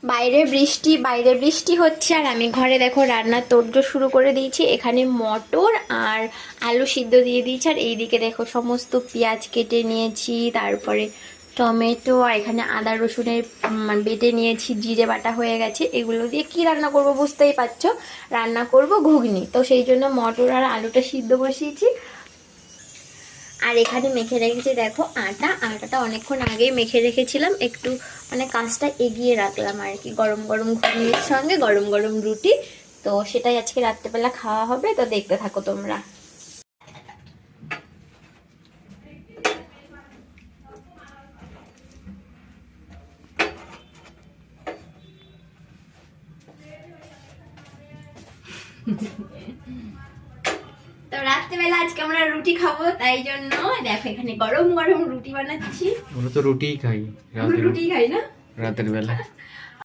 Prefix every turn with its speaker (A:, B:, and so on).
A: বাইরে বৃষ্টি হচ্ছে আর আমি ঘরে দেখো রান্নার তোড়জোড় শুরু করে দিয়েছি। এখানে মটর আর আলু সিদ্ধ দিয়ে দিয়েছি আর এইদিকে দেখো সমস্ত পেঁয়াজ কেটে নিয়েছি, তারপরে টমেটো আর এখানে আদা রসুনের বেটে নিয়েছি, জিরে বাটা হয়ে গেছে। এগুলো দিয়ে কি রান্না করব বুঝতেই পারছো, রান্না করব ঘুগনি। তো সেই জন্য মটর আর আলুটা সিদ্ধ বসিয়েছি। আর এখানে মেখে রেখেছি দেখো আটাটা অনেকক্ষণ আগেই মেখে রেখেছিলাম, একটু মানে কাজটা এগিয়ে রাখলাম আর কি। গরম গরম ঘুগনির সঙ্গে গরম গরম রুটি, তো সেটাই আজকে রাত্রেবেলা খাওয়া হবে। তো দেখতে থাকো তোমরা। তো রাত্রেবেলা আজকে আমরা রুটি খাবো, তাই জন্য দেখো এখানে গরম গরম রুটি বানাচ্ছি।
B: আমরা তো রুটিই খাই,
A: রুটি খাই না
B: রাতের বেলা।